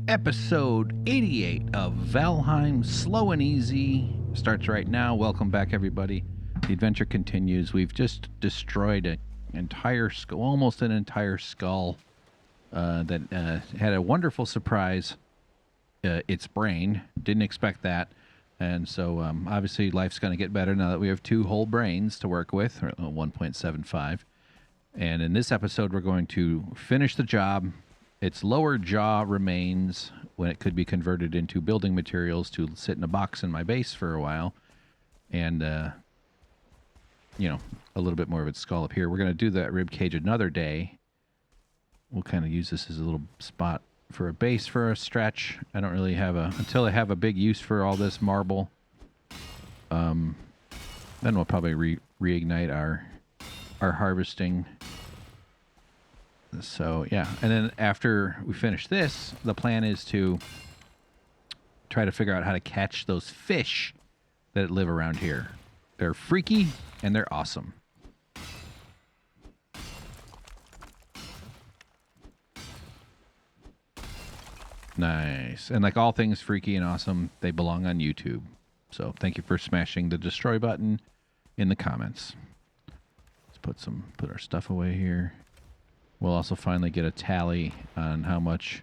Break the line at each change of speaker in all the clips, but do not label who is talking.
Episode 88 of Valheim Slow and Easy starts right now. Welcome back, everybody. The adventure continues. We've just destroyed an entire skull, almost an entire skull that had a wonderful surprise. Its brain. Didn't expect that. And so obviously life's going to get better now that we have two whole brains to work with, or 1.75. And in this episode, we're going to finish the job. Its lower jaw remains when it could be converted into building materials to sit in a box in my base for a while. And, a little bit more of its skull up here. We're going to do that rib cage another day. We'll kind of use this as a little spot for a base for a stretch. I don't really have until I have a big use for all this marble. Then we'll probably reignite our harvesting. So, yeah. And then after we finish this, the plan is to try to figure out how to catch those fish that live around here. They're freaky and they're awesome. Nice. And like all things freaky and awesome, they belong on YouTube. So thank you for smashing the destroy button in the comments. Let's put our stuff away here. We'll also finally get a tally on how much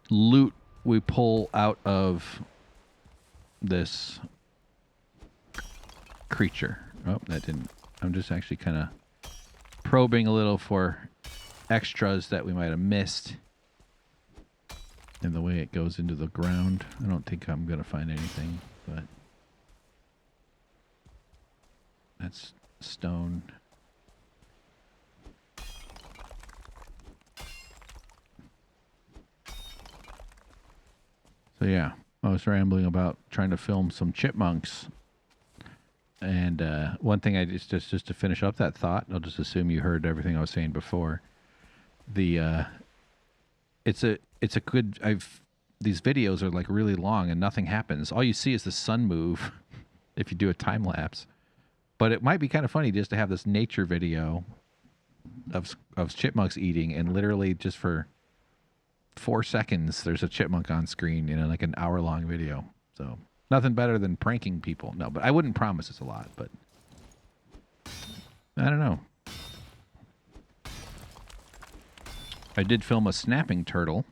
loot we pull out of this creature. Oh, that didn't. I'm just actually kind of probing a little for extras that we might have missed in the way it goes into the ground. I don't think I'm going to find anything, but that's stone. So yeah, I was rambling about trying to film some chipmunks. And one thing I just to finish up that thought, I'll just assume you heard everything I was saying before. It's a good. These videos are like really long and nothing happens. All you see is the sun move if you do a time lapse. But it might be kind of funny just to have this nature video of chipmunks eating, and literally just for 4 seconds there's a chipmunk on screen in like an hour-long video. So nothing better than pranking people. No, but I wouldn't promise it's a lot, but I don't know. I did film a snapping turtle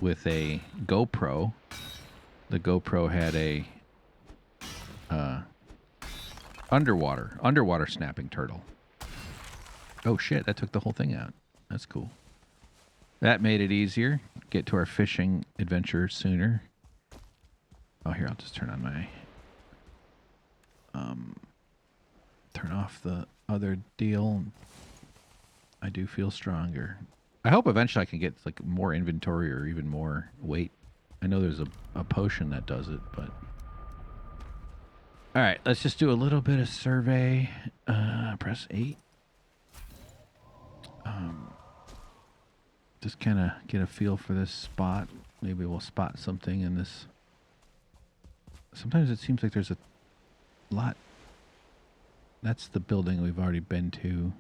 with a GoPro. The GoPro had a underwater snapping turtle. Oh shit, that took the whole thing out. That's cool. That made it easier. Get to our fishing adventure sooner. Oh, here, I'll just turn on my... turn off the other deal. I do feel stronger. I hope eventually I can get like more inventory or even more weight. I know there's a potion that does it, but... Alright, let's just do a little bit of survey. Press 8. Just kind of get a feel for this spot. Maybe we'll spot something in this. Sometimes it seems like there's a lot. That's the building we've already been to.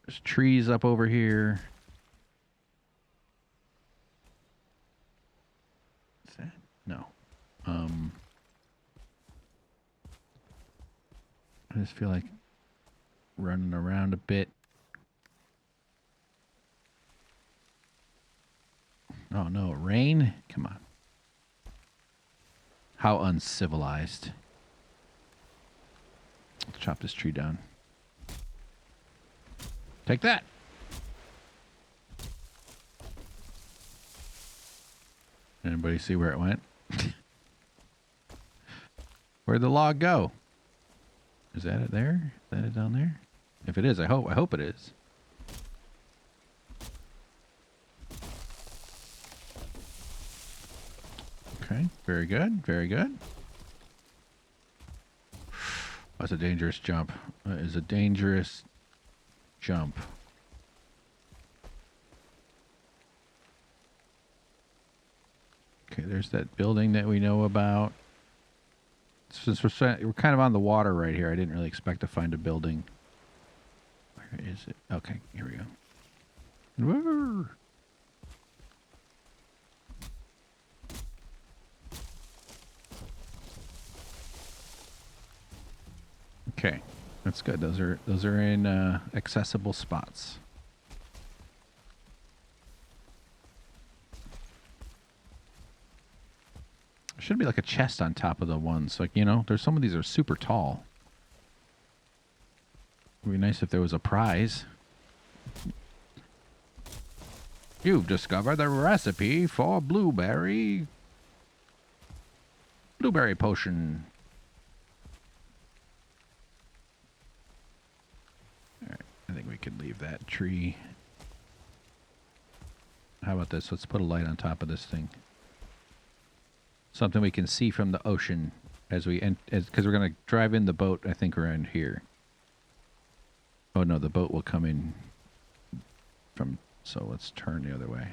There's trees up over here. Is that? No. I just feel like running around a bit. Oh no, rain? Come on. How uncivilized. Let's chop this tree down. Take that. Anybody see where it went? Where'd the log go? Is that it there? Is that it down there? If it is, I hope it is. Okay, very good, very good. That's a dangerous jump. That is a dangerous jump. Okay, there's that building that we know about. Since we're kind of on the water right here, I didn't really expect to find a building. Where is it? Okay, here we go. Woo. Okay, that's good. Those are in accessible spots. Should be like a chest on top of the ones. Like, you know, there's some of these are super tall. It would be nice if there was a prize. You've discovered the recipe for blueberry potion. All right, I think we could leave that tree. How about this? Let's put a light on top of this thing. Something we can see from the ocean as we because we're gonna drive in the boat. I think around here. Oh no, the boat will come in from. So let's turn the other way.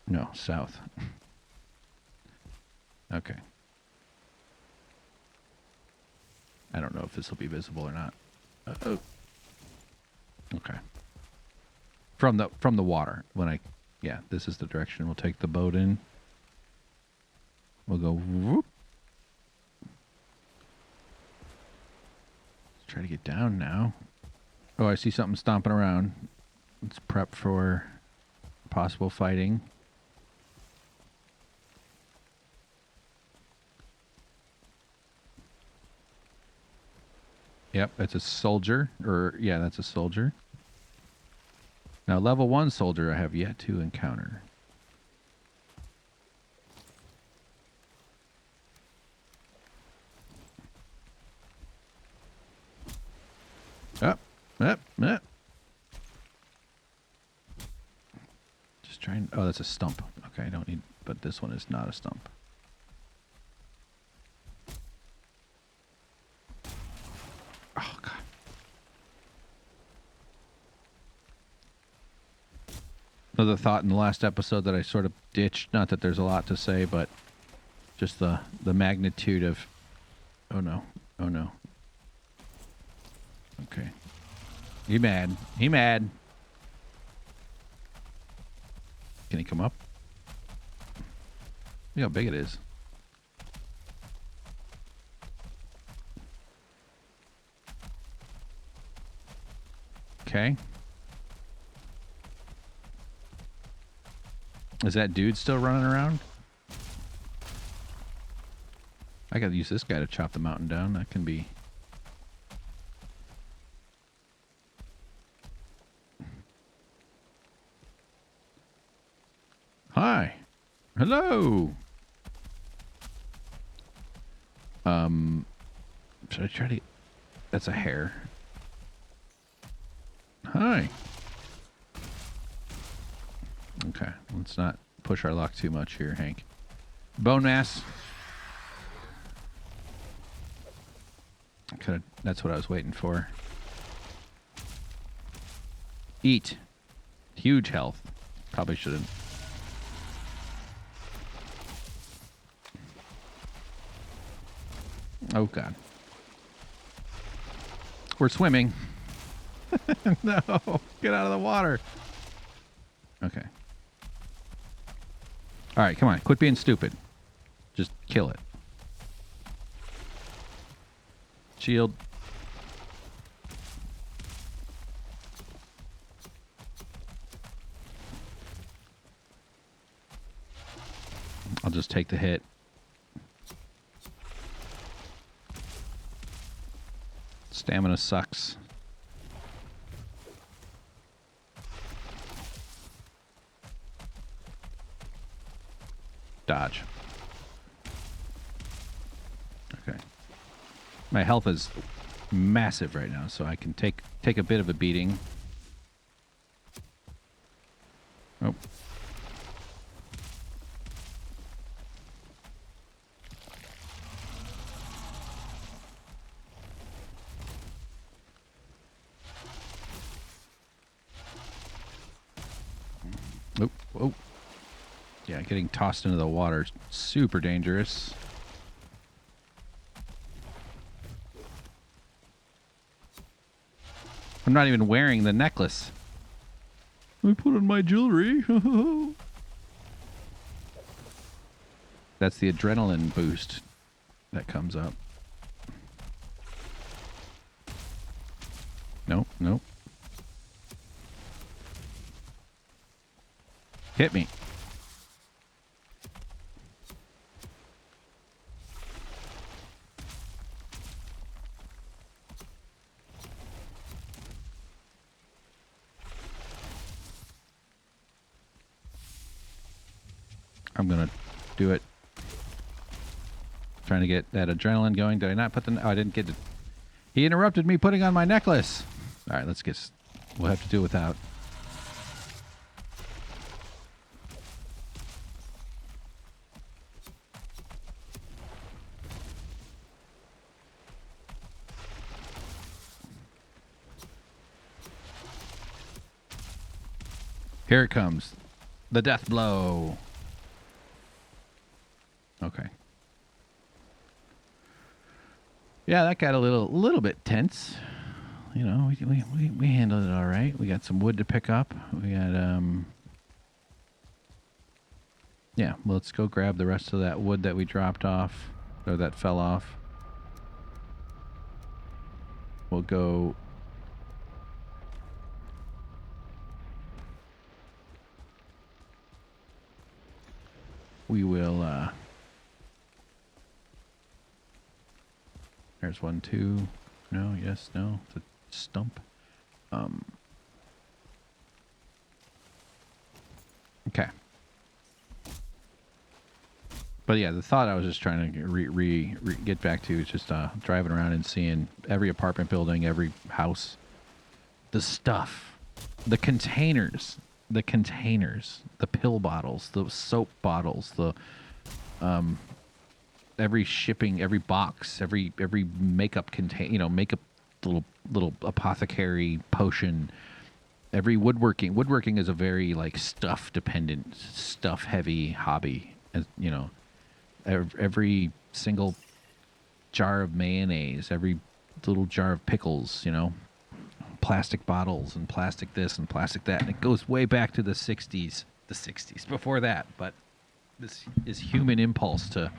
No, south. Okay. I don't know if this will be visible or not. Oh. Okay. From the water. Yeah, this is the direction. We'll take the boat in. We'll go whoop. Let's try to get down now. Oh, I see something stomping around. Let's prep for possible fighting. Yep, that's a soldier. Yeah, that's a soldier. Now, level 1 soldier I have yet to encounter. Up. Just trying. Oh, that's a stump. Okay, I don't need. But this one is not a stump. Oh, God. Another thought in the last episode that I sort of ditched. Not that there's a lot to say, but just the magnitude of. Oh no! Oh no! Okay. He mad. He mad. Can he come up? Look how big it is. Okay. Is that dude still running around? I gotta use this guy to chop the mountain down. That can be... Hi. Hello. Should I try to... That's a hare. Hi. Okay, let's not push our luck too much here, Hank. Bone mass. That's what I was waiting for. Eat. Huge health. Probably shouldn't. Oh, God. We're swimming. No, get out of the water. Okay. All right, come on. Quit being stupid. Just kill it. Shield. I'll just take the hit. Stamina sucks. Dodge. Okay. My health is massive right now, so I can take a bit of a beating. Oh. Oh, oh. Yeah, getting tossed into the water is super dangerous. I'm not even wearing the necklace. I put on my jewelry. That's the adrenaline boost that comes up. Nope, nope. Hit me. I'm gonna do it. Trying to get that adrenaline going. Did I not put the... Oh, I didn't get it. He interrupted me putting on my necklace. All right, let's get... We'll have to do without. Here it comes. The death blow. Okay. Yeah, that got a little bit tense. You know, we handled it all right. We got some wood to pick up. We got yeah, well, let's go grab the rest of that wood that we dropped off, or that fell off. We'll go. We will there's one, two. No, yes, no. It's a stump. Okay. But yeah, the thought I was just trying to get back to is just driving around and seeing every apartment building, every house, the stuff, the containers, the pill bottles, the soap bottles, the every shipping, every box, every makeup makeup little apothecary potion, every woodworking. Woodworking is a very like stuff dependent, stuff heavy hobby, as you know. Every single jar of mayonnaise, every little jar of pickles, plastic bottles and plastic this and plastic that. And it goes way back to the 60s, before that. But this is human impulse to,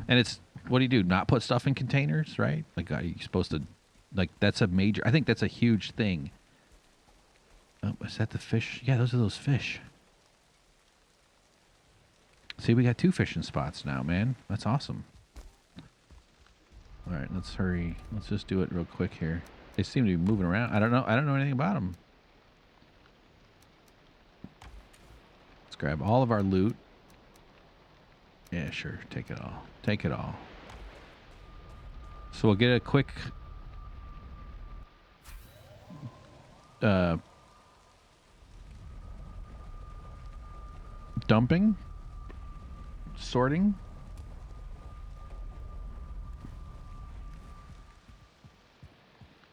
and it's, what do you do? Not put stuff in containers, right? Like, are you supposed to, like, that's a major, I think that's a huge thing. Oh, is that the fish? Yeah, those are those fish. See, we got 2 fishing spots now, man. That's awesome. All right, let's hurry. Let's just do it real quick here. They seem to be moving around. I don't know anything about them. Let's grab all of our loot. Yeah, sure. Take it all. Take it all. So we'll get a quick dumping, sorting.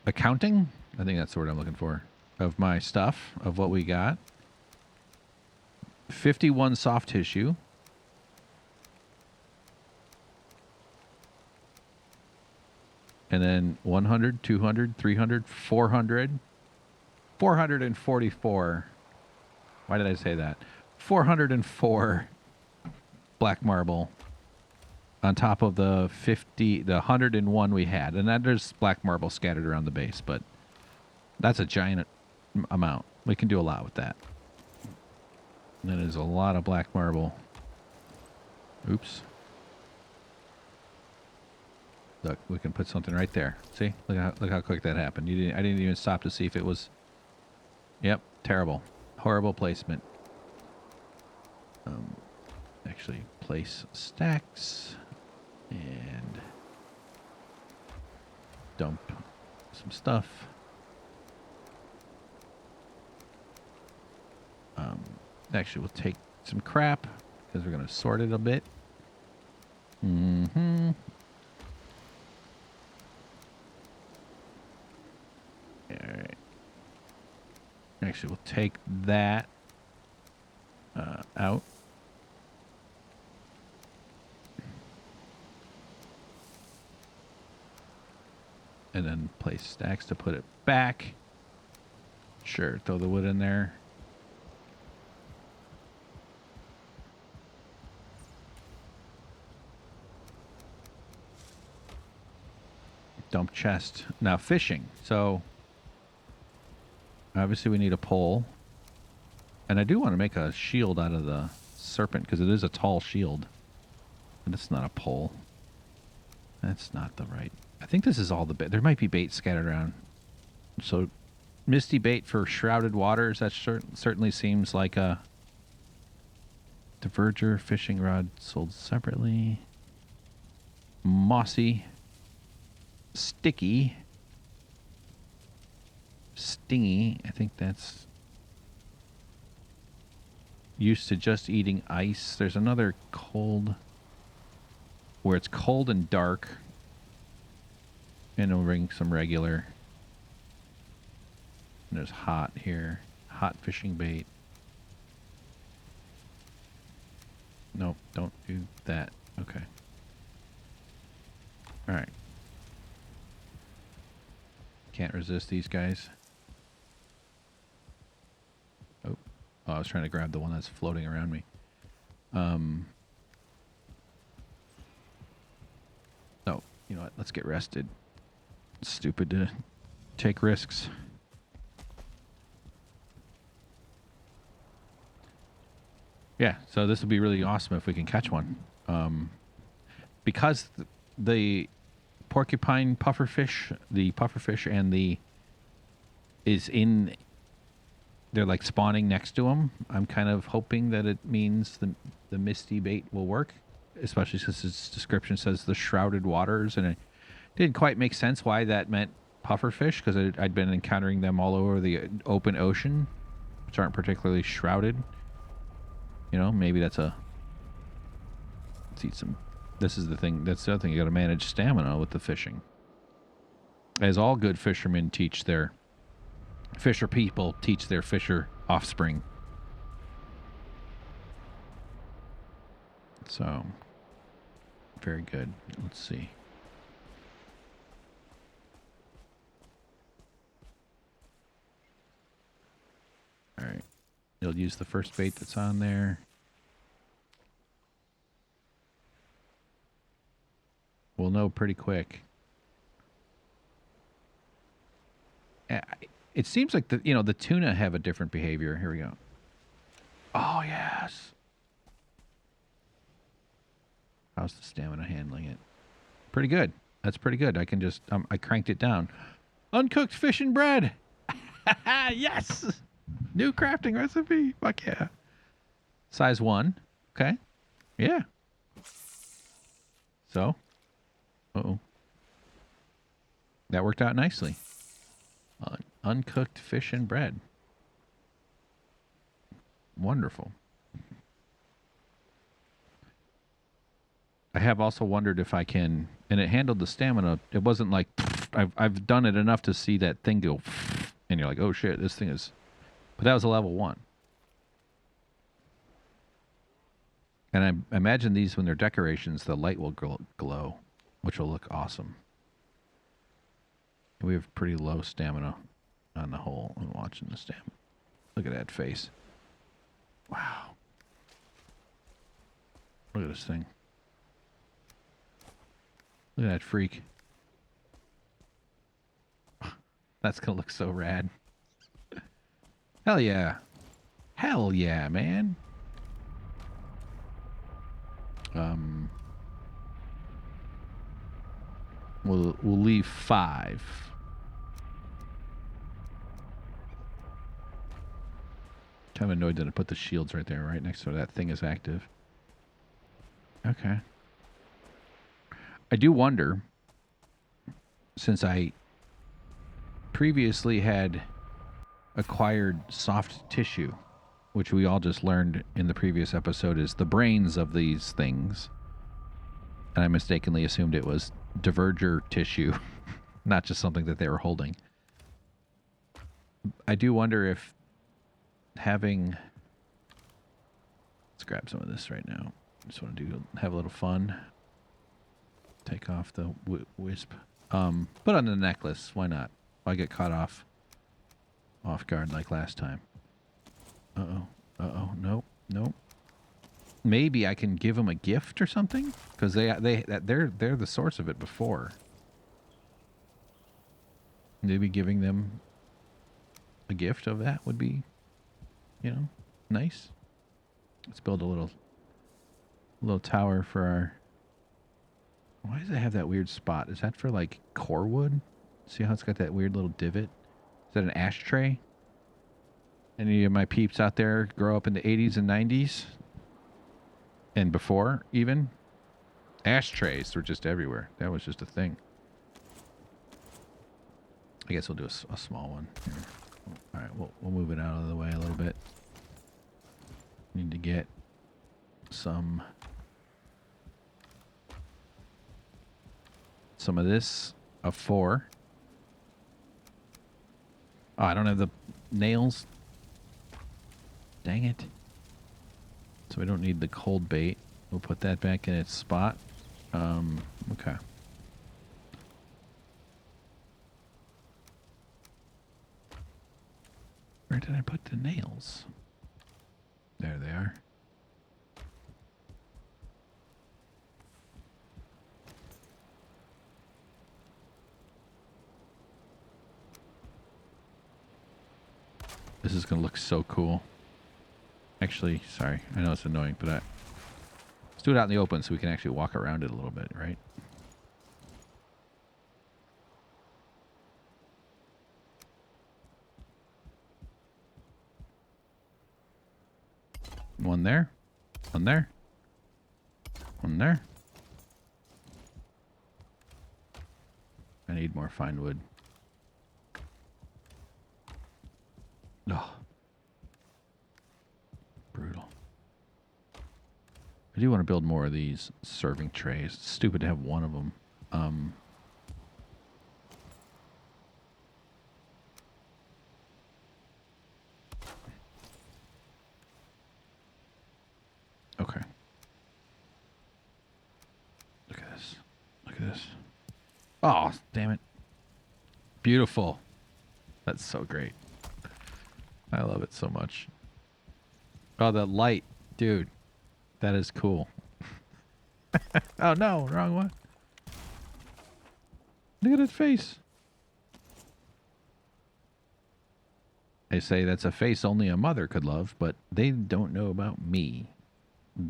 Accounting? I think that's the word I'm looking for. Of my stuff, of what we got. 51 soft tissue. And then 100, 200, 300, 400. 444. Why did I say that? 404 black marble on top of the 101 we had. And then there's black marble scattered around the base, but that's a giant amount. We can do a lot with that. And that is a lot of black marble. Oops. Look, we can put something right there. See? Look how quick that happened. I didn't even stop to see if it was... Yep, terrible. Horrible placement. Actually, place stacks and dump some stuff. Actually, we'll take some crap because we're going to sort it a bit. Mm-hmm. All right. Actually, we'll take that out. And then place stacks to put it back. Sure, throw the wood in there. Dump chest. Now fishing. So obviously we need a pole. And I do want to make a shield out of the serpent because it is a tall shield. And it's not a pole. That's not the right. I think this is all the bait. There might be bait scattered around. So misty bait for shrouded waters. That certainly seems like a diverger fishing rod sold separately. Mossy. Sticky. Stingy. I think that's used to just eating ice. There's another cold where it's cold and dark. And we'll bring some regular. And there's hot here. Hot fishing bait. Nope, don't do that. Okay. Alright. Can't resist these guys. Oh, I was trying to grab the one that's floating around me. Oh, you know what? Let's get rested. It's stupid to take risks. Yeah, so this would be really awesome if we can catch one. Because the porcupine pufferfish, and they're like spawning next to them. I'm kind of hoping that it means the misty bait will work, especially since its description says the shrouded waters, and it didn't quite make sense why that meant pufferfish because I'd been encountering them all over the open ocean, which aren't particularly shrouded. You know, maybe that's a... Let's eat some... This is the thing. That's the other thing. You got to manage stamina with the fishing. As all good fishermen teach their... Fisher people teach their fisher offspring. So... Very good. Let's see. Alright. You'll use the first bait that's on there. We'll know pretty quick. It seems like the tuna have a different behavior. Here we go. Oh yes. How's the stamina handling it? Pretty good. That's pretty good. I can just I cranked it down. Uncooked fish and bread. Yes. New crafting recipe. Fuck yeah. Size 1. Okay. Yeah. So. Uh-oh. That worked out nicely. Uncooked fish and bread. Wonderful. I have also wondered if I can, and it handled the stamina. It wasn't like, I've done it enough to see that thing go, and you're like, oh shit, this thing is, but that was a level 1. And I imagine these, when they're decorations, the light will glow, which will look awesome. We have pretty low stamina on the whole. I'm watching the stamina. Look at that face. Wow. Look at this thing. Look at that freak. That's going to look so rad. Hell yeah. Hell yeah, man. We'll leave 5. Kind of annoyed that I put the shields right there, right next to that thing is active. Okay. I do wonder, since I previously had acquired soft tissue, which we all just learned in the previous episode is the brains of these things, and I mistakenly assumed it was diverger tissue, not just something that they were holding. I do wonder if having... Let's grab some of this right now. Just want to have a little fun. Take off the wisp. Put on the necklace. Why not? Why get caught off off guard like last time. Uh-oh. Uh-oh. Nope. Nope. Maybe I can give them a gift or something? Because they're the source of it before. Maybe giving them a gift of that would be, nice. Let's build a little tower for our... Why does it have that weird spot? Is that for, like, core wood? See how it's got that weird little divot? Is that an ashtray? Any of my peeps out there grow up in the 80s and 90s? And before, even? Ashtrays were just everywhere. That was just a thing. I guess we'll do a small one here. All right, we'll move it out of the way a little bit. Need to get some of this, a 4. Oh, I don't have the nails. Dang it. So we don't need the cold bait. We'll put that back in its spot. Okay. Where did I put the nails? There they are. This is going to look so cool. Actually, sorry. I know it's annoying, but let's do it out in the open so we can actually walk around it a little bit, right? One there. One there. One there. I need more fine wood. Oh. Brutal. I do want to build more of these serving trays. It's stupid to have one of them. Okay. Look at this. Look at this. Oh, damn it. Beautiful. That's so great. I love it so much. Oh, the light. Dude. That is cool. Oh, no. Wrong one. Look at its face. They say that's a face only a mother could love, but they don't know about me.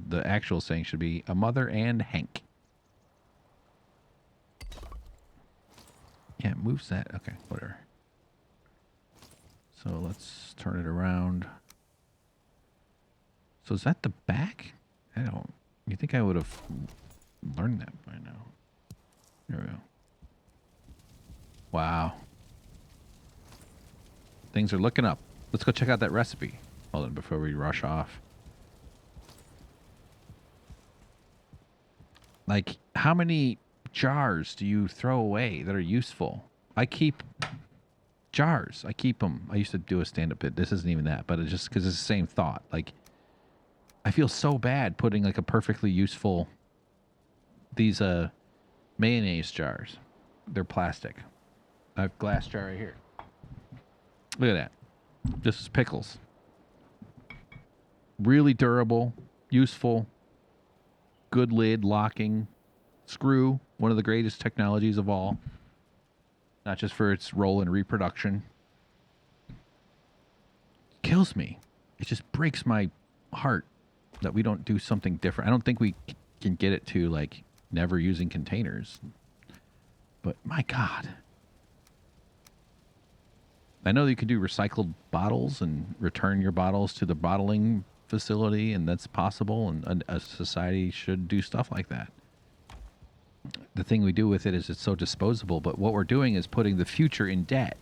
The actual saying should be a mother and Hank. Yeah, it moves that. Okay, whatever. So let's turn it around. So is that the back? I don't... You think I would have learned that by now? There we go. Wow. Things are looking up. Let's go check out that recipe. Hold on, before we rush off. Like, how many jars do you throw away that are useful? I keep jars. I keep them. I used to do a stand-up bit. This isn't even that, but it's just because it's the same thought. Like, I feel so bad putting like a perfectly useful... These mayonnaise jars. They're plastic. I have a glass jar right here. Look at that. This is pickles. Really durable, useful, good lid, locking, screw, one of the greatest technologies of all. Not just for its role in reproduction. Kills me. It just breaks my heart that we don't do something different. I don't think we can get it to like never using containers. But my God. I know you can do recycled bottles and return your bottles to the bottling facility, and that's possible, and a society should do stuff like that. The thing we do with it is it's so disposable, but what we're doing is putting the future in debt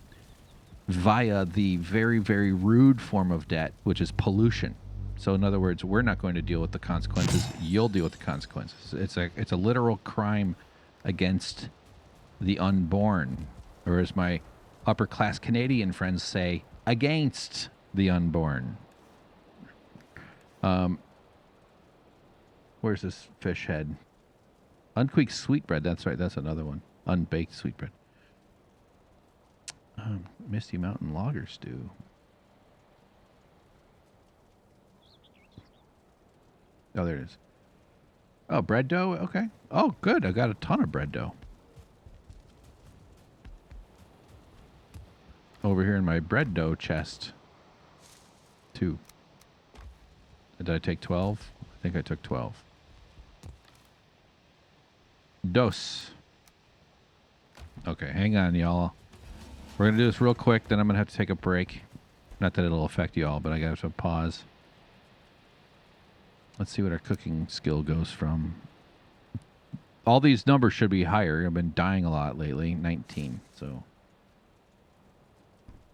via the very, very rude form of debt, which is pollution. So in other words, we're not going to deal with the consequences. You'll deal with the consequences. It's a literal crime against the unborn, or as my upper-class Canadian friends say, against the unborn. Where's this fish head? Unqueaked sweetbread. That's right. That's another one. Unbaked sweetbread. Misty Mountain Lager Stew. Oh, there it is. Oh, bread dough? Okay. Oh, good. I got a ton of bread dough. Over here in my bread dough chest. 2. Did I take 12? I think I took 12. Dos. Okay, hang on, y'all. We're going to do this real quick, then I'm going to have to take a break. Not that it'll affect y'all, but I got to pause. Let's see what our cooking skill goes from. All these numbers should be higher. I've been dying a lot lately. 19, so.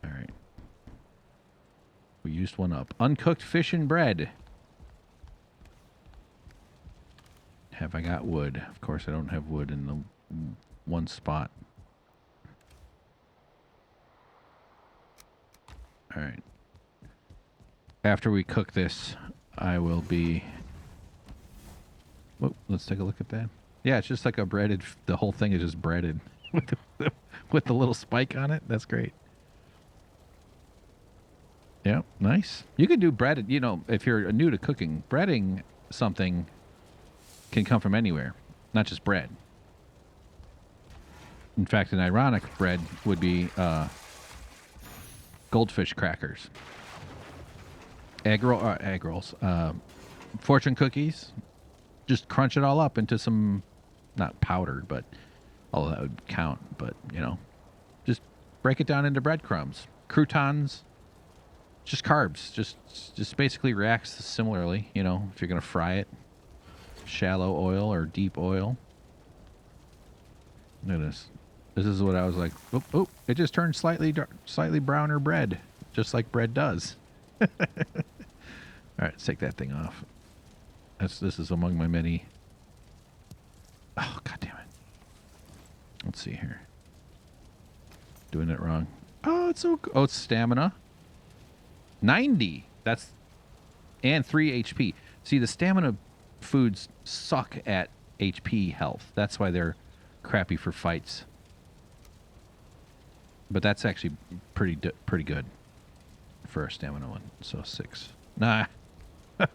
All right. We used one up. Uncooked fish and bread. Have I got wood? Of course, I don't have wood in the one spot. All right. After we cook this, I will be... Whoa, let's take a look at that. Yeah, it's just like a breaded... The whole thing is just breaded with the little spike on it. That's great. Yeah, nice. You can do breaded, you know, if you're new to cooking, breading something can come from anywhere, not just bread. In fact, an ironic bread would be goldfish crackers. Egg rolls. Fortune cookies. Just crunch it all up into some, not powdered, but all that would count. But, you know, just break it down into breadcrumbs. Croutons. Just carbs. Just basically reacts similarly, you know, if you're going to fry it. Shallow oil or deep oil. Look at this. This is what I was like, oh, it just turned slightly browner bread, just like bread does. All right, let's take that thing off. This is among my many. Oh, God damn it. Let's see here. Doing it wrong. Oh, it's so oh, it's stamina. 90. And 3 HP. See, the stamina foods suck at HP health. That's why they're crappy for fights. But that's actually pretty good for a stamina one. So 6. Nah.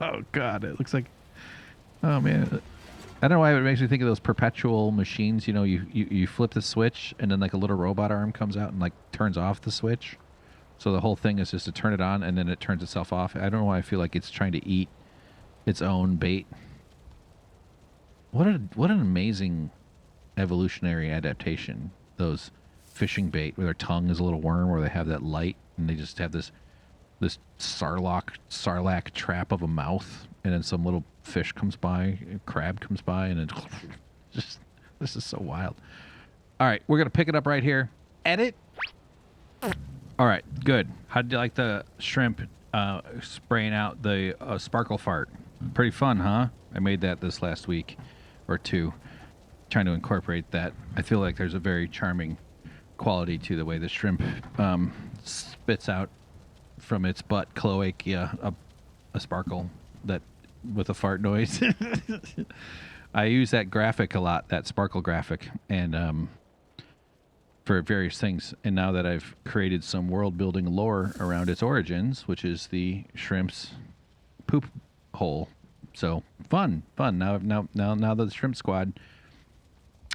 Oh, God. It looks like... Oh, man. I don't know why it makes me think of those perpetual machines. You know, you flip the switch, and then like a little robot arm comes out and like turns off the switch. So the whole thing is just to turn it on, and then it turns itself off. I don't know why I feel like it's trying to eat its own bait. What an amazing evolutionary adaptation. Those fishing bait where their tongue is a little worm, where they have that light, and they just have this sarlacc trap of a mouth, and then some little fish comes by, a crab comes by, and it just, this is so wild. All right, we're gonna pick it up right here. Edit. All right, good. How did you like the shrimp spraying out the sparkle fart? Pretty fun, huh? I made that this last week or two, trying to incorporate that. I feel like there's a very charming quality to the way the shrimp spits out from its butt cloaca a sparkle that with a fart noise. I use that graphic a lot, that sparkle graphic, and for various things. And now that I've created some world-building lore around its origins, which is the shrimp's poop hole. So fun. Now the Shrimp Squad,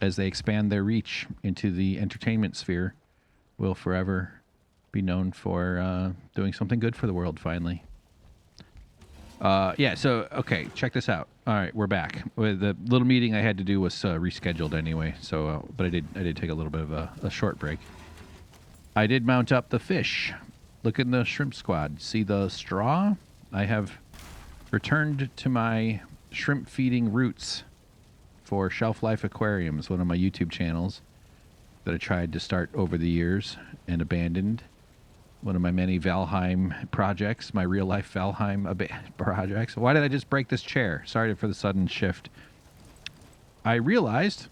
as they expand their reach into the entertainment sphere, will forever be known for doing something good for the world. Finally. Yeah. So okay, check this out. All right, we're back. With the little meeting I had to do was rescheduled anyway. So, but I did take a little bit of a short break. I did mount up the fish. Look in the Shrimp Squad. See the straw? I have returned to my shrimp feeding roots for Shelf Life Aquariums, one of my YouTube channels that I tried to start over the years and abandoned. One of my many Valheim projects, my real life Valheim projects. Why did I just break this chair? Sorry for the sudden shift. I realized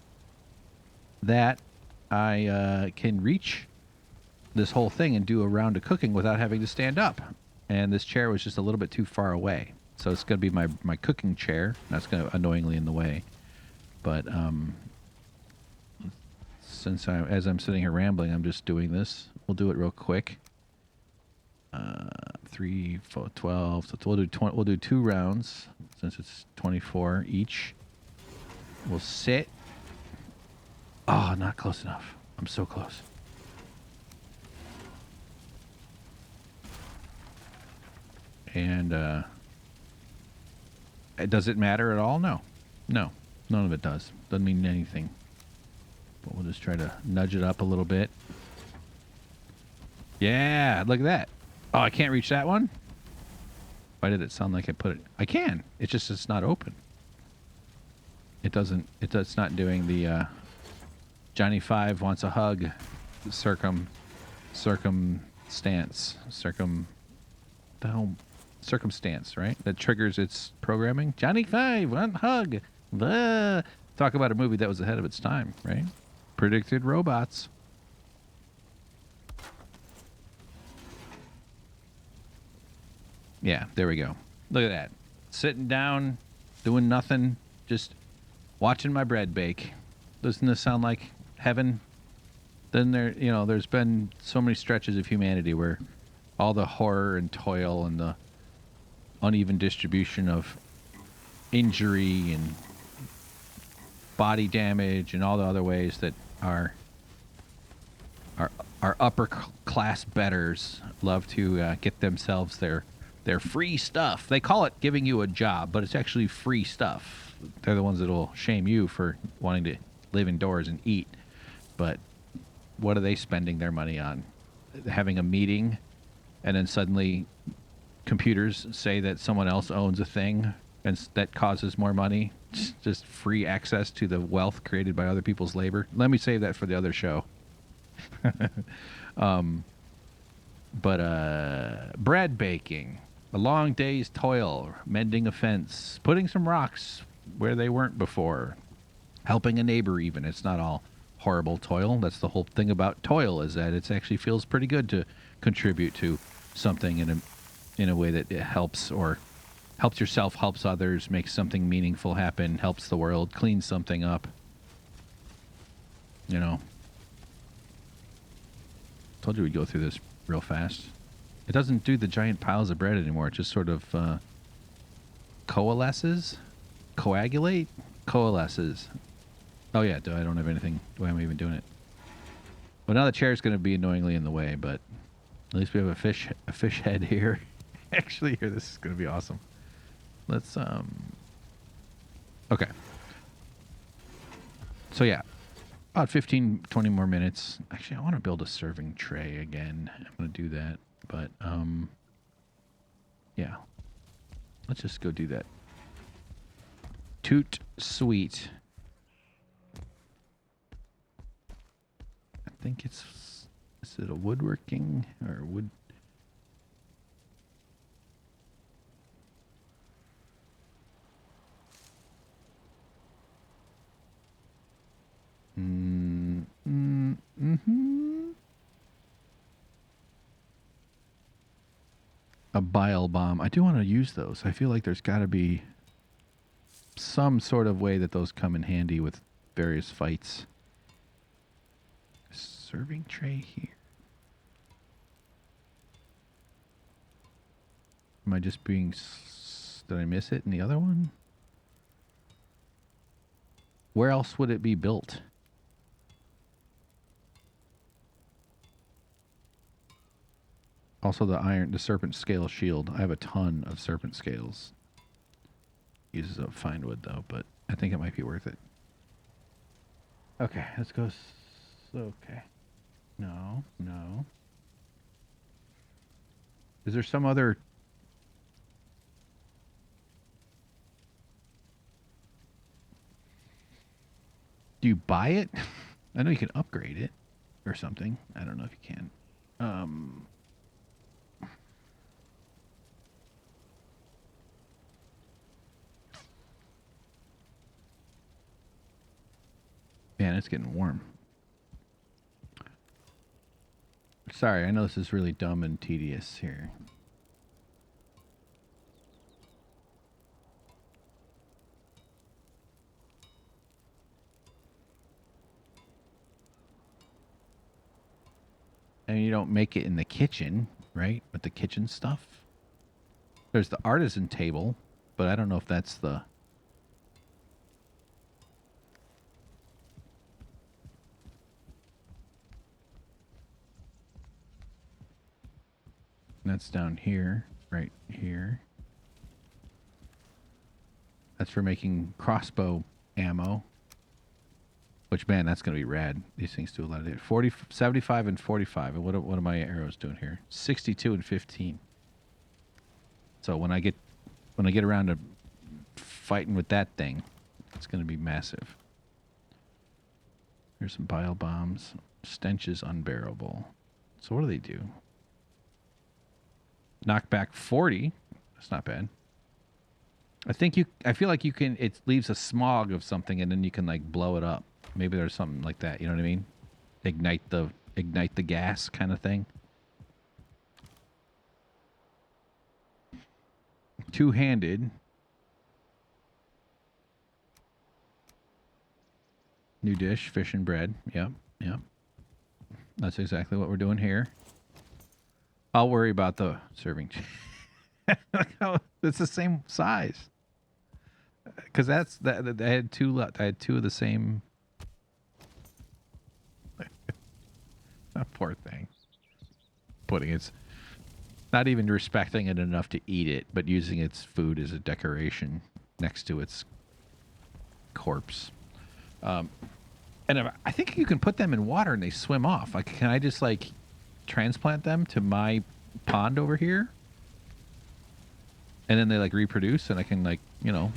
that I can reach this whole thing and do a round of cooking without having to stand up. And this chair was just a little bit too far away. So it's going to be my cooking chair. That's going to annoyingly in the way. But since as I'm sitting here rambling, I'm just doing this. We'll do it real quick. 3, 4, 12. So we'll do 20, we'll do 2 rounds since it's 24 each. We'll sit. Oh, not close enough. I'm so close. And does it matter at all? No. No. None of it does. Doesn't mean anything. But we'll just try to nudge it up a little bit. Yeah, look at that. Oh, I can't reach that one? Why did it sound like I put it? I can. It's just it's not open. It doesn't. It's not doing the Johnny Five wants a hug circumstance, right? That triggers its programming. Johnny Five want hug. Talk about a movie that was ahead of its time, right? Predicted robots. Yeah, there we go. Look at that. Sitting down, doing nothing, just watching my bread bake. Doesn't this sound like heaven? Then there's been so many stretches of humanity where all the horror and toil and the uneven distribution of injury and body damage and all the other ways that our upper class betters love to get themselves their free stuff. They call it giving you a job, but it's actually free stuff. They're the ones that will shame you for wanting to live indoors and eat. But what are they spending their money on? Having a meeting, and then suddenly computers say that someone else owns a thing, and that causes more money. Just free access to the wealth created by other people's labor. Let me save that for the other show. But bread baking, a long day's toil, mending a fence, putting some rocks where they weren't before, helping a neighbor even. It's not all horrible toil. That's the whole thing about toil, is that it actually feels pretty good to contribute to something in a way that it helps yourself, helps others, makes something meaningful happen, helps the world, cleans something up. Told you we'd go through this real fast. It doesn't do the giant piles of bread anymore. It just sort of coalesces. Oh yeah, I don't have anything. Why am I even doing it? Well, now the chair's going to be annoyingly in the way, but at least we have a fish head here. Actually, here, this is going to be awesome. Let's okay. So yeah, about 15, 20 more minutes. Actually, I want to build a serving tray again. I'm going to do that, but yeah. Let's just go do that. Toot sweet. I think is it a woodworking or wood? A bile bomb. I do want to use those. I feel like there's got to be some sort of way that those come in handy with various fights. Serving tray here. Am I just being... Did I miss it in the other one? Where else would it be built? Also the serpent scale shield. I have a ton of serpent scales. Uses up fine wood though, but I think it might be worth it. Okay, let's go. Okay. No. Is there some other... Do you buy it? I know you can upgrade it or something. I don't know if you can. Man, it's getting warm. Sorry, I know this is really dumb and tedious here. And you don't make it in the kitchen. right? With the kitchen stuff. There's the artisan table, but I don't know if that's the... That's down here, right here. That's for making crossbow ammo. Which, man, that's going to be rad. These things do a lot of damage. 40, 75 and 45. And what are my arrows doing here? 62 and 15. So when I get around to fighting with that thing, it's going to be massive. Here's some bile bombs. Stench is unbearable. So what do they do? Knock back 40. That's not bad. I feel like you can, it leaves a smog of something and then you can like blow it up. Maybe there's something like that, you know what I mean? Ignite the gas kind of thing. Two-handed. New dish, fish and bread. Yep, yep. That's exactly what we're doing here. I'll worry about the serving. It's the same size. Because I had two of the same. Poor thing. It's not even respecting it enough to eat it, but using its food as a decoration next to its corpse. And I think you can put them in water and they swim off. Like, can I just like transplant them to my pond over here? And then they like reproduce and I can like, you know,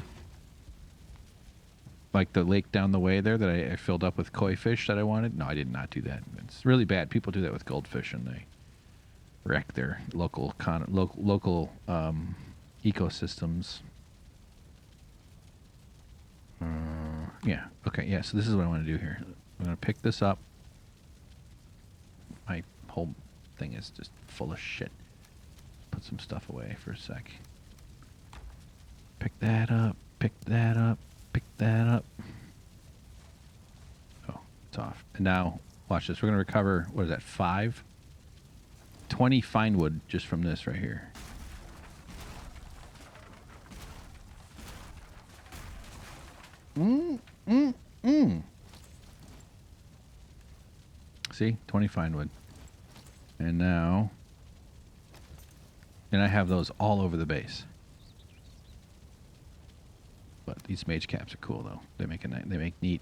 like the lake down the way there that I filled up with koi fish that I wanted. No, I did not do that. It's really bad. People do that with goldfish and they wreck their local ecosystems. Yeah. Okay. Yeah. So this is what I want to do here. I'm going to pick this up. My whole thing is just full of shit. Put some stuff away for a sec. Pick that up. Pick that up. Pick that up. Oh, it's off. And now, watch this. We're going to recover, what is that, 20 fine wood just from this right here. See? 20 fine wood. And now... And I have those all over the base. But these mage caps are cool, though. They make neat.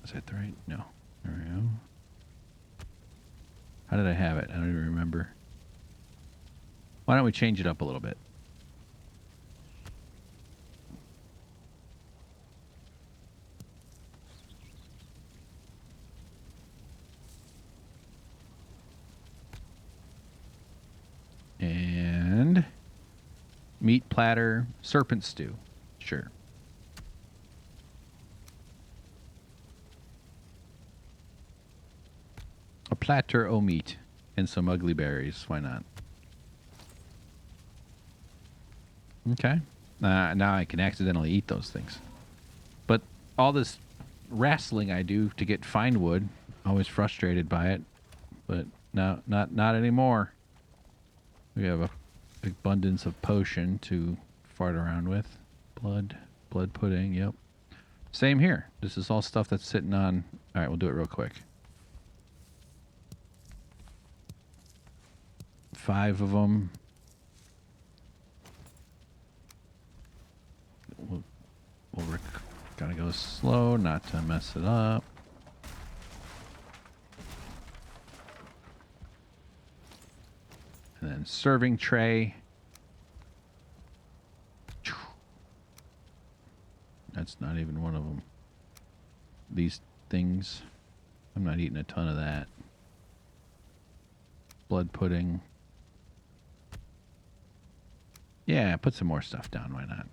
Is that the right? No. There we go. How did I have it? I don't even remember. Why don't we change it up a little bit? And meat platter, serpent stew. Sure. A platter o' meat and some ugly berries. Why not? Okay. Now I can accidentally eat those things. But all this wrestling I do to get fine wood, always frustrated by it. But no, not anymore. We have a abundance of potion to fart around with. Blood pudding, yep. Same here. This is all stuff that's sitting on... All right, we'll do it real quick. 5 of them. We'll gotta go slow, not to mess it up. And then serving tray. That's not even one of them. These things. I'm not eating a ton of that. Blood pudding. Yeah, put some more stuff down. Why not?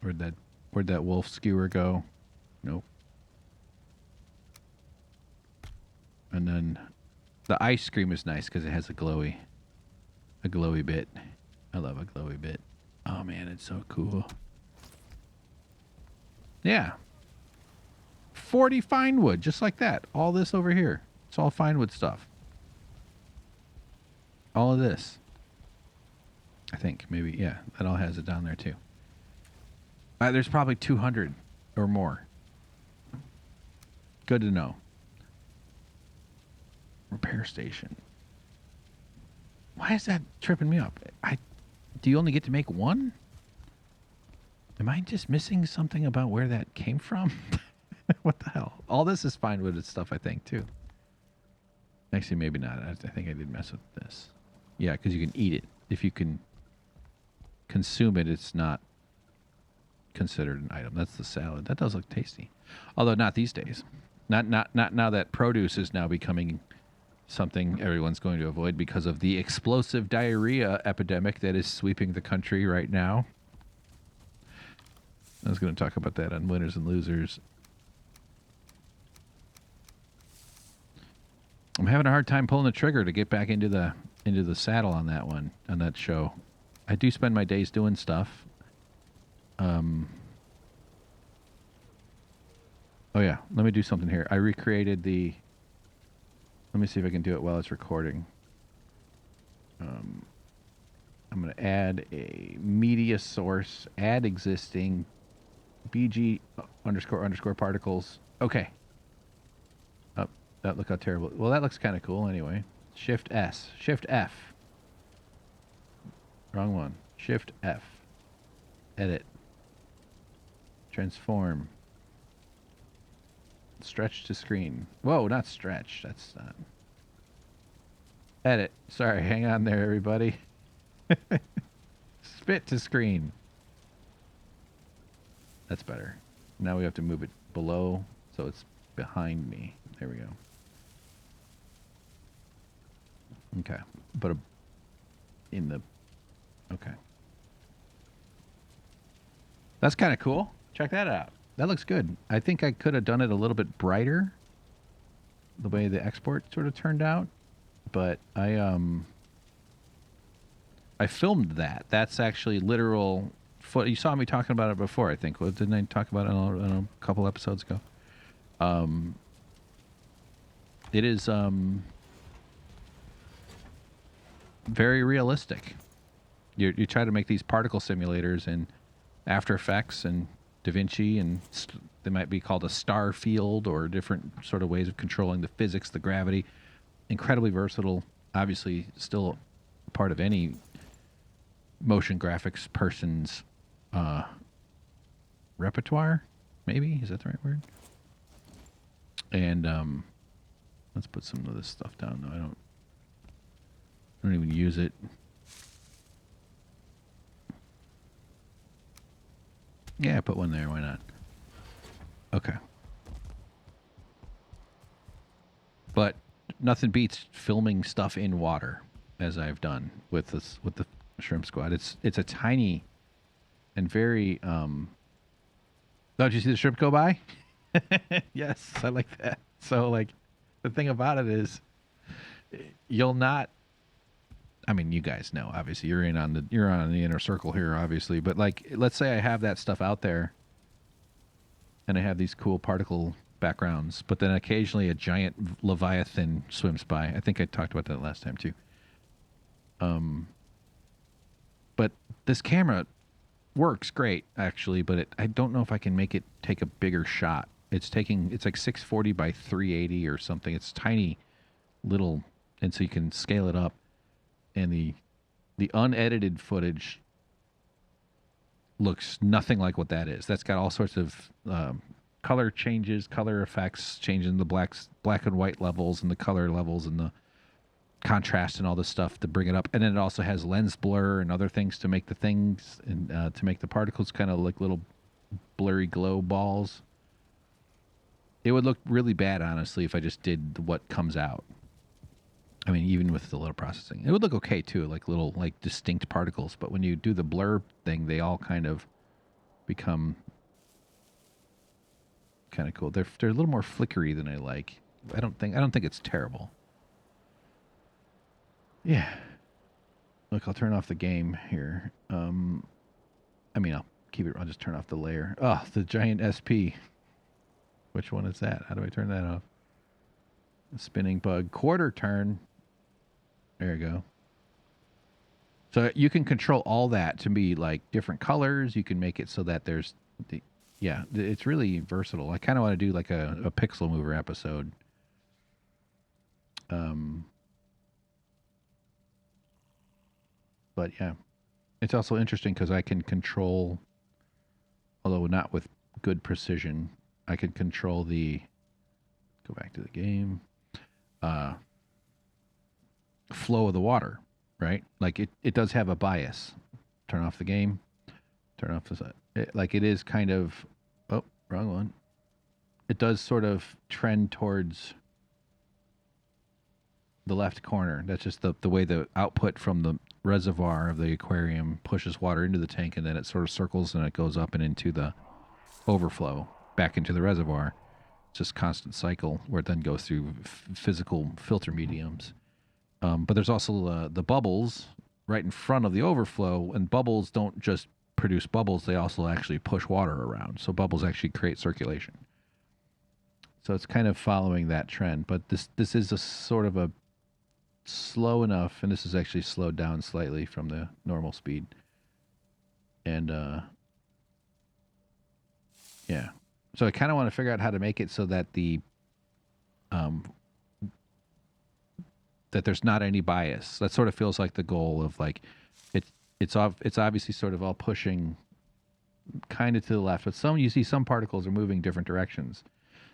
Where'd that wolf skewer go? Nope. And then the ice cream is nice because it has a glowy bit. I love a glowy bit. Oh man, it's so cool. Yeah. 40 fine wood, just like that. All this over here. It's all fine wood stuff. All of this. I think maybe, yeah, that all has it down there too. There's probably 200 or more. Good to know. Repair station. Why is that tripping me up? Do you only get to make one? Am I just missing something about where that came from? What the hell? All this is fine with its stuff, I think, too. Actually, maybe not. I think I did mess with this. Yeah, because you can eat it. If you can consume it, it's not considered an item. That's the salad. That does look tasty. Although not these days. Not now that produce is now becoming something everyone's going to avoid because of the explosive diarrhea epidemic that is sweeping the country right now. I was going to talk about that on Winners and Losers. I'm having a hard time pulling the trigger to get back into the saddle on that one, on that show. I do spend my days doing stuff. Oh yeah, let me do something here. I recreated the. Let me see if I can do it while it's recording. I'm going to add a media source, add existing, BG __ particles. Okay. Oh, that look how terrible. Well, that looks kind of cool anyway. Shift S. Shift F. Wrong one. Shift F. Edit. Transform. Stretch to screen. Whoa, not stretch. That's not. Edit. Sorry, hang on there, everybody. Spit to screen. That's better. Now we have to move it below so it's behind me. There we go. Okay. But in the... Okay. That's kind of cool. Check that out. That looks good. I think I could have done it a little bit brighter, the way the export sort of turned out. But I filmed that. That's actually literal foot. You saw me talking about it before, I think. Didn't I talk about it on a couple episodes ago? It is very realistic. You try to make these particle simulators in After Effects and DaVinci, and they might be called a star field or different sort of ways of controlling the physics, the gravity. Incredibly versatile. Obviously, still part of any motion graphics person's repertoire. Maybe, is that the right word? And let's put some of this stuff down. Though I don't even use it. Yeah, I put one there. Why not? Okay. But nothing beats filming stuff in water, as I've done with the Shrimp Squad. It's a tiny and very. Oh, did you see the shrimp go by? Yes, I like that. So, like, the thing about it is, you'll not. I mean, you guys know, obviously, you're on the inner circle here, obviously. But like, let's say I have that stuff out there, and I have these cool particle backgrounds, but then occasionally a giant leviathan swims by. I think I talked about that last time too. But this camera works great, actually. But I don't know if I can make it take a bigger shot. It's like 640 by 380 or something. It's tiny, little, and so you can scale it up. And the unedited footage looks nothing like what that is. That's got all sorts of color changes, color effects, changing the black and white levels and the color levels and the contrast and all this stuff to bring it up. And then it also has lens blur and other things to make the things and to make the particles kind of like little blurry glow balls. It would look really bad, honestly, if I just did what comes out. I mean, even with the little processing, it would look okay too, like little, like distinct particles. But when you do the blur thing, they all kind of become kind of cool. They're a little more flickery than I like. I don't think it's terrible. Yeah. Look, I'll turn off the game here. I mean, I'll just turn off the layer. Oh, the giant SP. Which one is that? How do I turn that off? The spinning bug. Quarter turn. There you go. So you can control all that to be like different colors. You can make it so that there's yeah, it's really versatile. I kind of want to do like a pixel mover episode. But yeah, it's also interesting because I can control, although not with good precision, I can control the, go back to the game, flow of the water, right? Like it does have a bias. Turn off the game, turn off the, like it is kind of, oh, wrong one. It does sort of trend towards the left corner. That's just the way the output from the reservoir of the aquarium pushes water into the tank, and then it sort of circles and it goes up and into the overflow back into the reservoir. It's just constant cycle where it then goes through physical filter mediums. But there's also the bubbles right in front of the overflow, and bubbles don't just produce bubbles, they also actually push water around. So bubbles actually create circulation. So it's kind of following that trend, but this is a sort of a slow enough, and this is actually slowed down slightly from the normal speed. And yeah. So I kind of want to figure out how to make it so that the that there's not any bias. That sort of feels like the goal of like it's obviously sort of all pushing kind of to the left, but you see some particles are moving different directions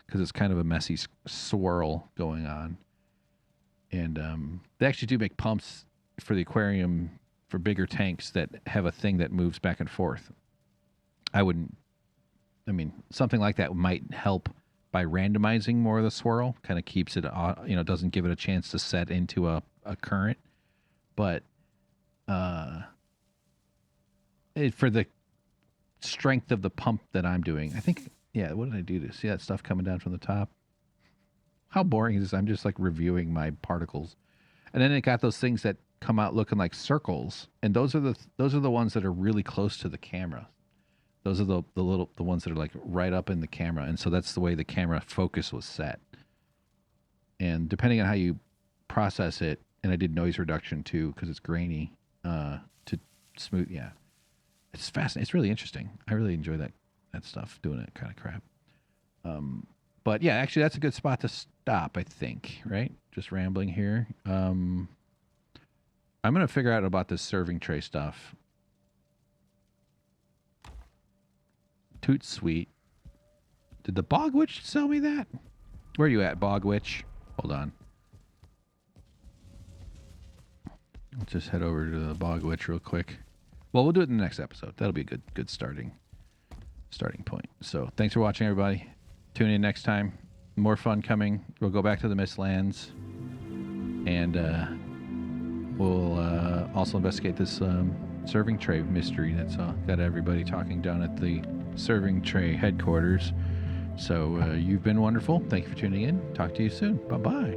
because it's kind of a messy swirl going on. And they actually do make pumps for the aquarium for bigger tanks that have a thing that moves back and forth. Something like that might help by randomizing more of the swirl, kind of keeps it, doesn't give it a chance to set into a current. But for the strength of the pump that I'm doing, I think, yeah, what did I do to see that stuff coming down from the top? How boring is this? I'm just like reviewing my particles. And then it got those things that come out looking like circles, and those are the ones that are really close to the camera. Those are the ones that are like right up in the camera, and so that's the way the camera focus was set. And depending on how you process it, and I did noise reduction too because it's grainy to smooth. Yeah, it's fascinating. It's really interesting. I really enjoy that stuff, doing that kind of crap. But yeah, actually, that's a good spot to stop. I think, right? Just rambling here. I'm gonna figure out about this serving tray stuff. Toot sweet. Did the Bog Witch sell me that? Where are you at, Bog Witch? Hold on. Let's just head over to the Bog Witch real quick. Well, we'll do it in the next episode. That'll be a good starting point. So thanks for watching, everybody. Tune in next time. More fun coming. We'll go back to the Mistlands. And we'll also investigate this serving tray mystery that's got everybody talking down at the serving tray headquarters. So you've been wonderful. Thank you for tuning in. Talk to you soon. Bye-bye.